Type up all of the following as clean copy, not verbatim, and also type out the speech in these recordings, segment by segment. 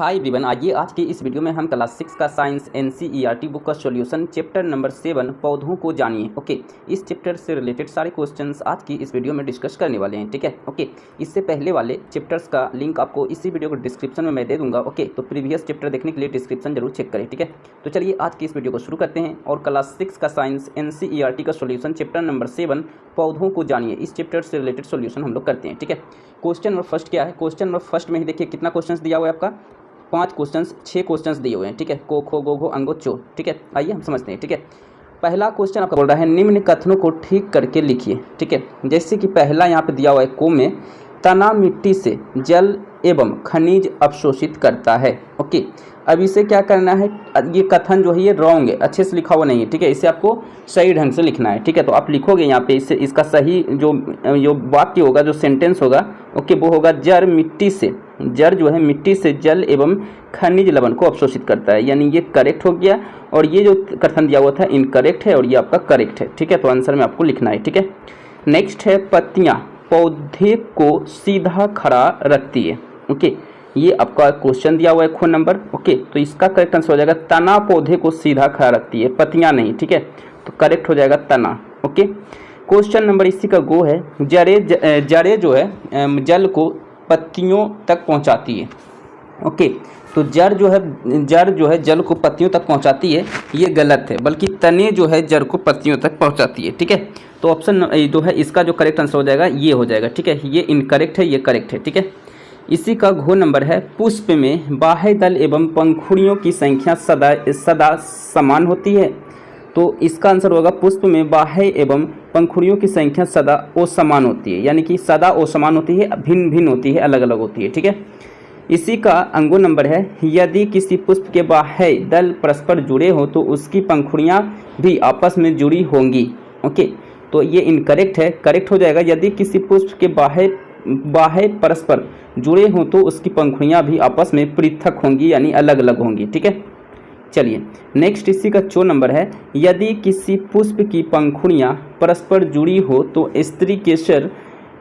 Hi everyone, आइए आज की इस वीडियो में हम क्लास 6 का साइंस एनसीईआरटी बुक का सॉल्यूशन चैप्टर नंबर 7 पौधों को जानिए। ओके, इस चैप्टर से रिलेटेड सारे क्वेश्चंस आज की इस वीडियो में डिस्कस करने वाले हैं। ठीक है, ओके। इससे पहले वाले चैप्टर्स का लिंक आपको इसी वीडियो को डिस्क्रिप्शन में मैं दे दूंगा। ओके, तो प्रीवियस चैप्टर देखने के लिए डिस्क्रिप्शन जरूर चेक करें। ठीक है, तो चलिए आज की इस वीडियो को शुरू करते हैं और क्लास 6 का साइंस एनसीईआरटी का सॉल्यूशन चैप्टर नंबर 7 पौधों को जानिए, इस चैप्टर से रिलेटेड सॉल्यूशन हम लोग करते हैं। ठीक है, क्वेश्चन नंबर फर्स्ट क्या है? क्वेश्चन नंबर फर्स्ट में ही देखिए कितना क्वेश्चन दिया हुआ है आपका, 5 क्वेश्चंस, 6 क्वेश्चंस दिए हुए हैं। ठीक है, को खो गो घो अंगो चो। ठीक है, आइए हम समझते हैं। ठीक है, पहला क्वेश्चन आपका बोल रहा है निम्न कथनों को ठीक करके लिखिए। ठीक है, जैसे कि पहला यहाँ पे दिया हुआ है, को में तना मिट्टी से जल एवं खनिज अवशोषित करता है। ओके, अब इसे क्या करना है, ये कथन जो है ये रॉन्ग है, अच्छे से लिखा हुआ नहीं है। ठीक है, इसे आपको सही ढंग से लिखना है। ठीक है, तो आप लिखोगे यहाँ पे इससे इसका सही जो वाक्य होगा, जो सेंटेंस होगा, ओके, वो होगा जड़ मिट्टी से, जड़ जो है मिट्टी से जल एवं खनिज लवण को अवशोषित करता है, यानी ये करेक्ट हो गया। और ये जो कथन दिया हुआ था इनकरेक्ट है और ये आपका करेक्ट है। ठीक है, तो आंसर में आपको लिखना है। ठीक है, नेक्स्ट है पत्तियां पौधे को सीधा खड़ा रखती है। ओके, ये आपका क्वेश्चन दिया हुआ है खो नंबर। ओके, तो इसका करेक्ट आंसर हो जाएगा तना पौधे को सीधा खड़ा रखती है, पत्तियां नहीं। ठीक है, तो करेक्ट हो जाएगा तना। ओके, क्वेश्चन नंबर इसी का गो है जड़े जो है जल को पत्तियों तक पहुंचाती है। ओके, तो जड़ जो है जल को पत्तियों तक पहुंचाती है, ये गलत है, बल्कि तने जो है जड़ को पत्तियों तक पहुंचाती है। ठीक है, तो ऑप्शन जो है इसका जो करेक्ट आंसर हो जाएगा ये हो जाएगा। ठीक है, ये इनकरेक्ट है, ये करेक्ट है। ठीक है, इसी का घो नंबर है पुष्प में बाह्य दल एवं पंखुड़ियों की संख्या सदा समान होती है। तो इसका आंसर होगा पुष्प में बाह्य एवं पंखुड़ियों की संख्या सदा असमान होती है, यानी कि सदा असमान होती है, भिन्न भिन्न होती है, अलग अलग होती है। ठीक है, इसी का अंगो नंबर है यदि किसी पुष्प के बाह्य दल परस्पर जुड़े हो तो उसकी पंखुड़ियां भी आपस में जुड़ी होंगी। ओके, तो ये इनकरेक्ट है, करेक्ट हो जाएगा यदि किसी पुष्प के बाह्य परस्पर जुड़े हों तो उसकी पंखुड़ियां भी आपस में पृथक होंगी, यानी अलग अलग होंगी। ठीक है, चलिए नेक्स्ट इसी का 4 नंबर है यदि किसी पुष्प की पंखुड़ियां परस्पर जुड़ी हो तो स्त्री केसर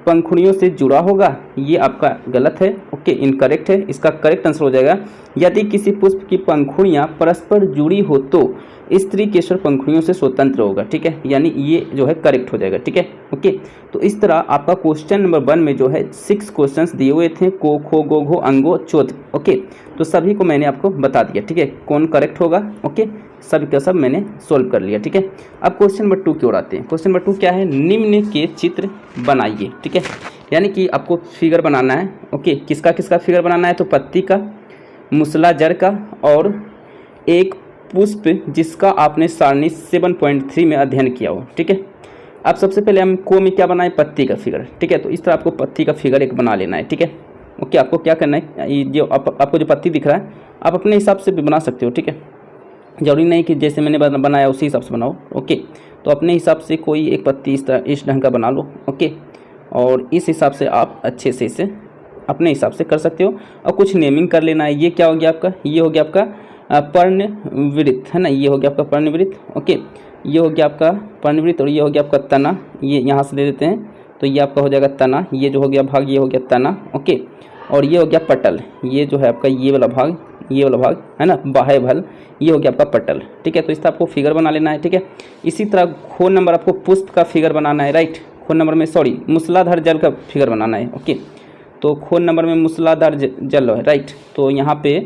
पंखुड़ियों से जुड़ा होगा, ये आपका गलत है। ओके, इनकरेक्ट है, इसका करेक्ट आंसर हो जाएगा यदि किसी पुष्प की पंखुड़ियां परस्पर जुड़ी हो तो स्त्री केसर पंखुड़ियों से स्वतंत्र होगा। ठीक है, यानी ये जो है करेक्ट हो जाएगा। ठीक है, ओके, तो इस तरह आपका क्वेश्चन नंबर 1 में जो है 6 क्वेश्चंस दिए हुए थे, को खो गो घो अंगो चोत। ओके, तो सभी को मैंने आपको बता दिया। ठीक है, कौन करेक्ट होगा। ओके, सभी का सब मैंने सोल्व कर लिया। ठीक है, अब क्वेश्चन नंबर 2 की ओर आते हैं। क्वेश्चन नंबर 2 क्या है, निम्न के चित्र बनाइए। ठीक है, यानी कि आपको फिगर बनाना है। ओके, किसका किसका फिगर बनाना है, तो पत्ती का, मुसला जड़ का और एक पुष्प जिसका आपने सारणी 7.3 में अध्ययन किया हो। ठीक है, अब सबसे पहले हम को में क्या बनाए, पत्ती का फिगर। ठीक है, तो इस तरह आपको पत्ती का फिगर एक बना लेना है। ठीक है, ओके, आपको क्या करना है, ये जो आपको जो पत्ती दिख रहा है आप अपने हिसाब से भी बना सकते हो। ठीक है, जरूरी नहीं कि जैसे मैंने बनाया उसी हिसाब से बनाओ। ओके, तो अपने हिसाब से कोई एक पत्ती इस ढंग का बना लो। ओके, और इस हिसाब से आप अच्छे से इसे अपने हिसाब से कर सकते हो और कुछ नेमिंग कर लेना है। ये क्या हो गया आपका, ये हो गया आपका पर्णवृत्त, है ना, ये हो गया आपका पर्णवृत्त। ओके, ये हो गया आपका पर्णवृत्त और ये हो गया आपका तना, ये यहाँ से दे देते हैं, तो ये आपका हो जाएगा तना, ये जो हो गया भाग ये हो गया तना। ओके, और ये हो गया पटल, ये जो है आपका ये वाला भाग, ये वाला भाग है ना, बाह्य भल, ये हो गया आपका पटल। ठीक है, तो इस तरह आपको फिगर बना लेना है। ठीक है, इसी तरह खो नंबर आपको पुष्प का फिगर बनाना है। राइट, खो नंबर में मूसलाधार जल का फिगर बनाना है। ओके, तो खो नंबर में मूसलाधार जल है। राइट, तो यहाँ पे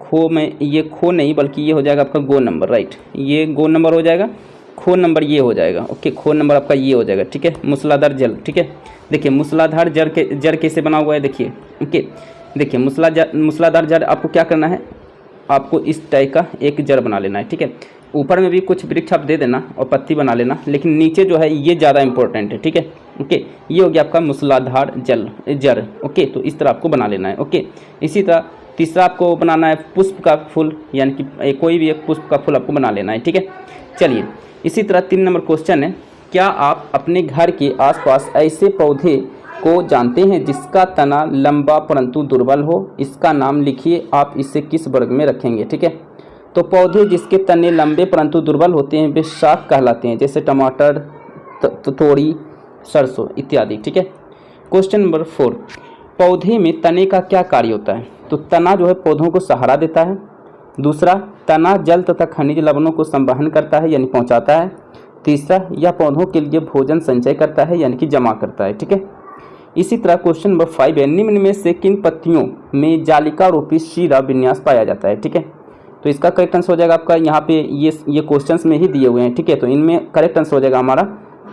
खो में ये खो नहीं बल्कि ये हो जाएगा आपका गो नंबर। राइट, ये गो नंबर हो जाएगा, खो नंबर ये हो जाएगा। ओके, खो नंबर आपका ये हो जाएगा। ठीक है, मूसलाधार जल। ठीक है, देखिए मूसलाधार जड़ कैसे बना हुआ है, देखिए। ओके, देखिए मूसलाधार जड़ आपको क्या करना है, आपको इस टाइप का एक जड़ बना लेना है। ठीक है, ऊपर में भी कुछ वृक्ष आप दे देना और पत्ती बना लेना, लेकिन नीचे जो है ये ज़्यादा इंपॉर्टेंट है। ठीक है, ओके, ये हो गया आपका मूसलाधार जड़। ओके, तो इस तरह आपको बना लेना है। ओके, इसी तरह तीसरा आपको बनाना है पुष्प का फूल, यानी कि कोई भी एक पुष्प का फूल आपको बना लेना है। ठीक है, चलिए इसी तरह 3 नंबर क्वेश्चन है, क्या आप अपने घर के आसपास ऐसे पौधे को जानते हैं जिसका तना लंबा परंतु दुर्बल हो, इसका नाम लिखिए, आप इसे किस वर्ग में रखेंगे। ठीक है, तो पौधे जिसके तने लंबे परंतु दुर्बल होते हैं वे शाक कहलाते हैं, जैसे टमाटर, तोरी, सरसों इत्यादि। ठीक है, क्वेश्चन नंबर 4, पौधे में तने का क्या कार्य होता है। तो तना जो है पौधों को सहारा देता है। दूसरा, तना जल तथा खनिज लवणों को संवहन करता है यानी पहुंचाता है। तीसरा, यह पौधों के लिए भोजन संचय करता है यानी कि जमा करता है। ठीक है। इसी तरह क्वेश्चन नंबर 5 है, निम्न में से किन पत्तियों में जालिका रूपी शीरा विन्यास पाया जाता है। ठीक है। तो इसका करेक्ट आंसर हो जाएगा आपका यहाँ पे ये क्वेश्चंस में ही दिए हुए हैं। ठीक है। तो इनमें करेक्ट आंसर हो जाएगा हमारा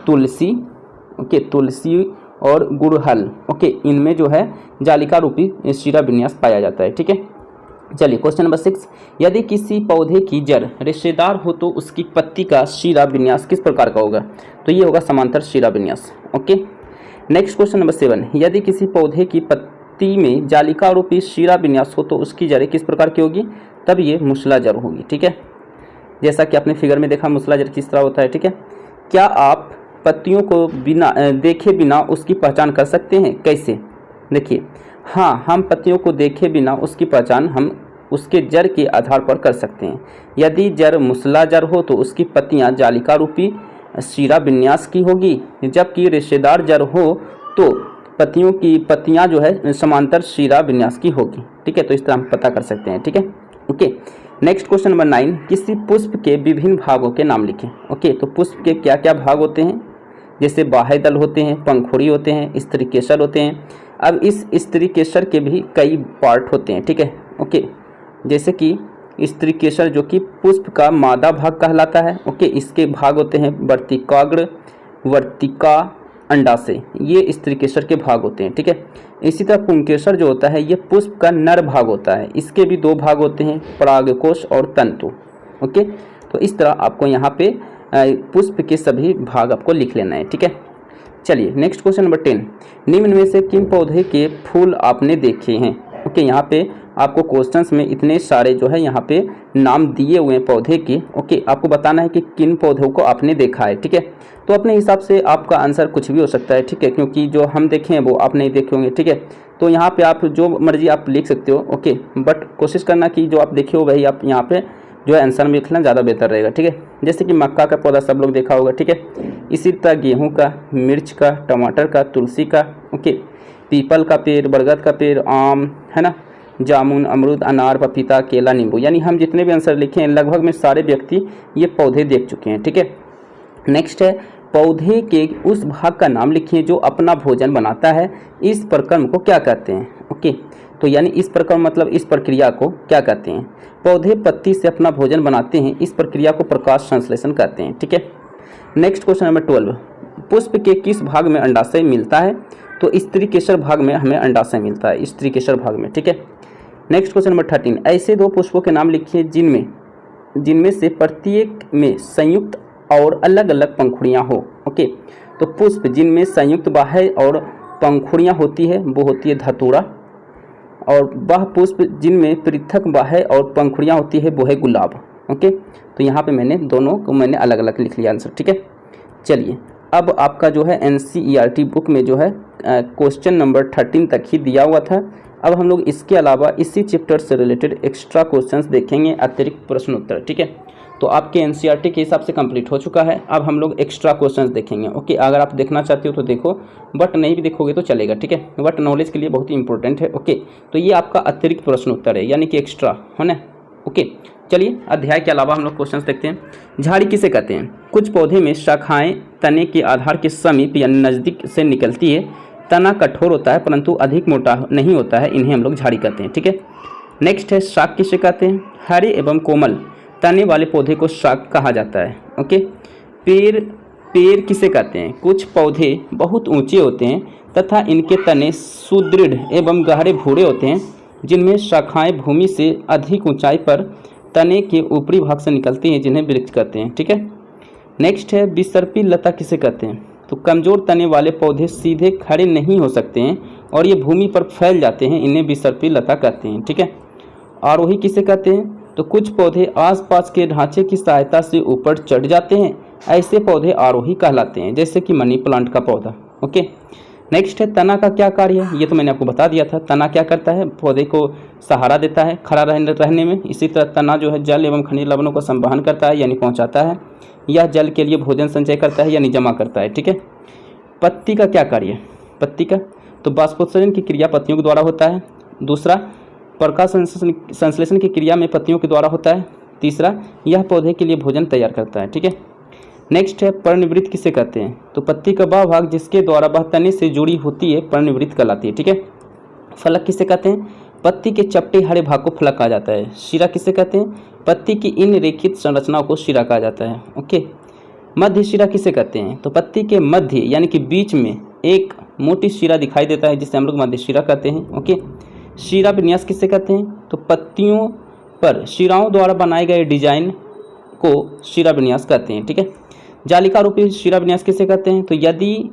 तुलसी, ओके, तुलसी और गुड़हल, ओके, इनमें जो है जालिका रूपी शीरा विन्यास पाया जाता है। ठीक है। चलिए क्वेश्चन नंबर 6, यदि किसी पौधे की जड़ रेशेदार हो तो उसकी पत्ती का शीरा विन्यास किस प्रकार का होगा। तो ये होगा समांतर शीरा विन्यास। ओके। नेक्स्ट क्वेश्चन नंबर 7, यदि किसी पौधे की पत्ती में जालिका रूपी शीरा विन्यास हो तो उसकी जड़ें किस प्रकार की होगी। तब ये मूसला जड़ होगी। ठीक है। जैसा कि आपने फिगर में देखा मूसला जड़ किस तरह होता है। ठीक है। क्या आप पत्तियों को बिना देखे बिना उसकी पहचान कर सकते हैं। कैसे, देखिए, हाँ, हम पत्तियों को देखे बिना उसकी पहचान हम उसके जड़ के आधार पर कर सकते हैं। यदि जड़ मूसला जड़ हो तो उसकी पत्तियां जालिका रूपी शीरा विन्यास की होगी, जबकि रेशेदार जड़ हो तो पत्तियों की पत्तियां जो है समांतर शीरा विन्यास की होगी। ठीक है। तो इस तरह हम पता कर सकते हैं। ठीक है। ओके। नेक्स्ट क्वेश्चन नंबर 9, किसी पुष्प के विभिन्न भागों के नाम लिखें। ओके। तो पुष्प के क्या क्या भाग होते हैं, जैसे बाह्य दल होते हैं, पंखुड़ी होते हैं, स्त्री केसर होते हैं। अब इस स्त्री केसर के भी कई पार्ट होते हैं। ठीक है। ओके। जैसे कि स्त्री केसर जो कि पुष्प का मादा भाग कहलाता है। ओके। इसके भाग होते हैं वर्तिकाग्र, वर्तिका, अंडाशय, ये स्त्री केसर के भाग होते हैं। ठीक है। इसी तरह पुंकेसर जो होता है ये पुष्प का नर भाग होता है। इसके भी दो भाग होते हैं, परागकोश और तंतु। ओके। तो इस तरह आपको यहाँ पे पुष्प के सभी भाग आपको लिख लेना है। ठीक है। चलिए नेक्स्ट क्वेश्चन नंबर 10, निम्न में से किन पौधे के फूल आपने देखे हैं। ओके। यहाँ पे आपको क्वेश्चंस में इतने सारे जो है यहाँ पे नाम दिए हुए हैं पौधे के। ओके। आपको बताना है कि किन पौधों को आपने देखा है। ठीक है। तो अपने हिसाब से आपका आंसर कुछ भी हो सकता है। ठीक है। क्योंकि जो हम देखे हैं वो आप नहीं देखे होंगे। ठीक है। तो यहाँ पे आप जो मर्जी आप लिख सकते हो। ओके। बट कोशिश करना कि जो आप देखे हो वही आप यहाँ पे जो है आंसर में लिखना ज़्यादा बेहतर रहेगा। ठीक है। जैसे कि मक्का का पौधा सब लोग देखा होगा। ठीक है। इसी तरह गेहूं का, मिर्च का, टमाटर का, तुलसी का, ओके, पीपल का पेड़, बरगद का पेड़, आम, है ना, जामुन, अमरूद, अनार, पपीता, केला, नींबू, यानी हम जितने भी आंसर लिखे हैं लगभग में सारे व्यक्ति ये पौधे देख चुके हैं। ठीक है। नेक्स्ट है, पौधे के उस भाग का नाम लिखिए जो अपना भोजन बनाता है। इस प्रक्रम को क्या कहते हैं। ओके। तो यानी इस प्रक्रम मतलब इस प्रक्रिया को क्या कहते हैं। पौधे पत्ती से अपना भोजन बनाते हैं, इस प्रक्रिया को प्रकाश संश्लेषण कहते हैं। ठीक है। नेक्स्ट क्वेश्चन नंबर 12, पुष्प के किस भाग में अंडाशय मिलता है। तो स्त्री केसर भाग में हमें अंडाशय मिलता है, स्त्री केसर भाग में। ठीक है। नेक्स्ट क्वेश्चन नंबर 13, ऐसे दो पुष्पों के नाम लिखिए जिनमें से प्रत्येक में संयुक्त और अलग अलग पंखुड़ियाँ हो। ओके। तो पुष्प जिनमें संयुक्त बाह्य और पंखुड़ियाँ होती है वो होती है धतूरा, और वह पुष्प जिनमें पृथक बाह्य और पंखुड़ियाँ होती है वो है गुलाब। ओके। तो यहाँ पे मैंने दोनों को मैंने अलग अलग लिख लिया आंसर। ठीक है। चलिए अब आपका जो है NCERT बुक में जो है क्वेश्चन नंबर 13 तक ही दिया हुआ था। अब हम लोग इसके अलावा इसी चैप्टर से रिलेटेड एक्स्ट्रा क्वेश्चंस देखेंगे, अतिरिक्त प्रश्न उत्तर। ठीक है। तो आपके NCERT के हिसाब से कंप्लीट हो चुका है। अब हम लोग एक्स्ट्रा क्वेश्चंस देखेंगे। ओके। अगर आप देखना चाहते हो तो देखो, बट नहीं भी देखोगे तो चलेगा। ठीक है। बट नॉलेज के लिए बहुत ही इंपॉर्टेंट है। ओके। तो ये आपका अतिरिक्त प्रश्न उत्तर है, यानी कि एक्स्ट्रा है ना। ओके। चलिए अध्याय के अलावा हम लोग क्वेश्चंस देखते हैं। झाड़ी किसे कहते हैं। कुछ पौधे में शाखाएं तने के आधार के समीप या नज़दीक से निकलती है। तना कठोर होता है परंतु अधिक मोटा नहीं होता है, इन्हें हम लोग झाड़ी कहते हैं। ठीक है। नेक्स्ट है, शाक किसे कहते हैं। हरे एवं कोमल तने वाले पौधे को शाक कहा जाता है। ओके। पेड़ किसे कहते हैं। कुछ पौधे बहुत ऊंचे होते हैं तथा इनके तने सुदृढ़ एवं गहरे भूरे होते हैं, जिनमें शाखाएं भूमि से अधिक ऊंचाई पर तने के ऊपरी भाग से निकलती हैं, जिन्हें वृक्ष कहते हैं। ठीक है। नेक्स्ट है, विसर्पी लता किसे कहते हैं। तो कमजोर तने वाले पौधे सीधे खड़े नहीं हो सकते हैं और ये भूमि पर फैल जाते हैं, इन्हें विसर्पी लता कहते हैं। ठीक है। आरोही किसे कहते हैं। तो कुछ पौधे आसपास के ढांचे की सहायता से ऊपर चढ़ जाते हैं, ऐसे पौधे आरोही कहलाते हैं, जैसे कि मनी प्लांट का पौधा। ओके। नेक्स्ट है, तना का क्या कार्य है। ये तो मैंने आपको बता दिया था। तना क्या करता है, पौधे को सहारा देता है खड़ा रहने में। इसी तरह तना जो है जल एवं खनिज लवणों को संवहन करता है यानी पहुंचाता है। यह जल के लिए भोजन संचय करता है यानी जमा करता है। ठीक है। पत्ती का क्या कार्य है। पत्ती का तो बाष्पोत्सर्जन की क्रिया पत्तियों के द्वारा होता है। दूसरा, प्रकाश संश्लेषण की क्रिया में पत्तियों के द्वारा होता है। तीसरा, यह पौधे के लिए भोजन तैयार करता है। ठीक है। नेक्स्ट है पर्णवृत्त किसे कहते हैं? तो पत्ती का वह भाग जिसके द्वारा वह तने से जुड़ी होती है पर्णवृत्त कहलाती है। ठीक है। फलक किसे कहते हैं? पत्ती के चपटे हरे भाग को फलक कहा जाता है। शिरा किसे कहते हैं? पत्ती की इन रेखित संरचनाओं को शिरा कहा जाता है। ओके। मध्य शिरा किसे कहते हैं? तो पत्ती के मध्य यानी कि बीच में एक मोटी शिरा दिखाई देता है जिसे हम लोग मध्य शिरा कहते हैं। ओके। शिरा विन्यास किसे कहते हैं? तो पत्तियों पर शिराओं द्वारा बनाए गए डिजाइन को शिरा विन्यास कहते हैं। ठीक है। जालिका रूपी शिरा विन्यास किसे कहते हैं? तो यदि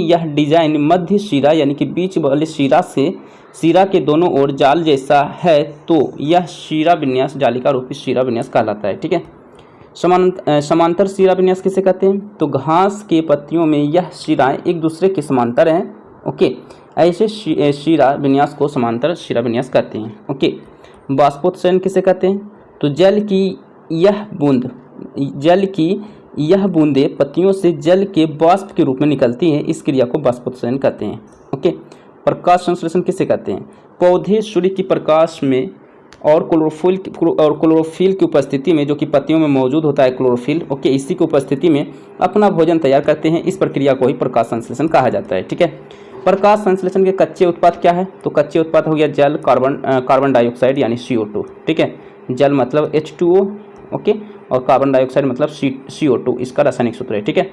यह डिजाइन मध्य शिरा यानी कि बीच वाले शिरा से शिरा के दोनों ओर जाल जैसा है तो यह शिरा विन्यास जालिका रूपी शिरा विन्यास कहलाता है। ठीक है। समांतर शिरा विन्यास किसे कहते हैं? तो घास के पत्तियों में यह शिराएं एक दूसरे के समांतर हैं। ओके। ऐसे शिरा विन्यास को समांतर शिरा विन्यास कहते हैं। ओके। बाष्पोत्सर्जन किसे कहते हैं? तो जल की यह बूंदें पत्तियों से जल के वाष्प के रूप में निकलती है। इस क्रिया को बाष्पोत्सर्जन कहते हैं। ओके। प्रकाश संश्लेषण किसे कहते हैं? पौधे सूर्य की प्रकाश में और क्लोरोफिल की उपस्थिति में, जो कि पत्तियों में मौजूद होता है क्लोरोफिल, ओके, इसी की उपस्थिति में अपना भोजन तैयार करते हैं। इस प्रक्रिया को ही प्रकाश संश्लेषण कहा जाता है। ठीक है। प्रकाश संश्लेषण के कच्चे उत्पाद क्या है? तो कच्चे उत्पाद हो गया जल, कार्बन डाइऑक्साइड यानी CO2। ठीक है। जल मतलब H2O, ओके, और कार्बन डाइऑक्साइड मतलब CO2, इसका रासायनिक सूत्र है। ठीक है।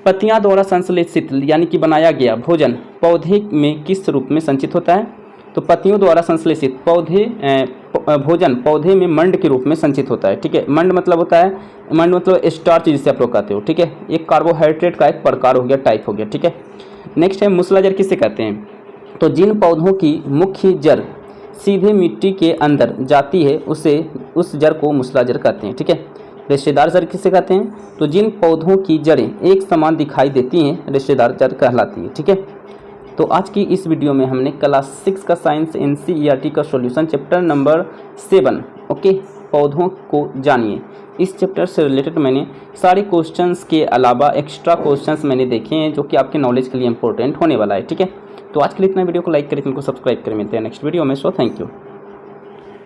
पत्तियां द्वारा संश्लेषित यानी कि बनाया गया भोजन पौधे में किस रूप में संचित होता है? तो पत्तियों द्वारा संश्लेषित भोजन पौधे में मंड के रूप में संचित होता है। ठीक है। मंड मतलब स्टार्च जिसे आप लोग कहते हो। ठीक है। एक कार्बोहाइड्रेट का एक प्रकार हो गया, टाइप हो गया। ठीक है। नेक्स्ट है मूसलाजर किसे कहते हैं? तो जिन पौधों की मुख्य जड़ सीधे मिट्टी के अंदर जाती है उस जड़ को मूसलाजर कहते हैं। ठीक है। रेशेदार जड़ किसे कहते हैं? तो जिन पौधों की जड़ें एक समान दिखाई देती हैं रेशेदार जड़ कहलाती है। ठीक है। तो आज की इस वीडियो में हमने क्लास 6 का साइंस NCERT का सॉल्यूशन चैप्टर नंबर 7, ओके, पौधों को जानिए, इस चैप्टर से रिलेटेड मैंने सारे क्वेश्चंस के अलावा एक्स्ट्रा क्वेश्चंस मैंने देखे हैं जो कि आपके नॉलेज के लिए इंपॉर्टेंट होने वाला है। ठीक है। तो आज के लिए इतना, वीडियो को लाइक करें, चैनल को सब्सक्राइब करें। मिलते हैं नेक्स्ट वीडियो में। So thank you.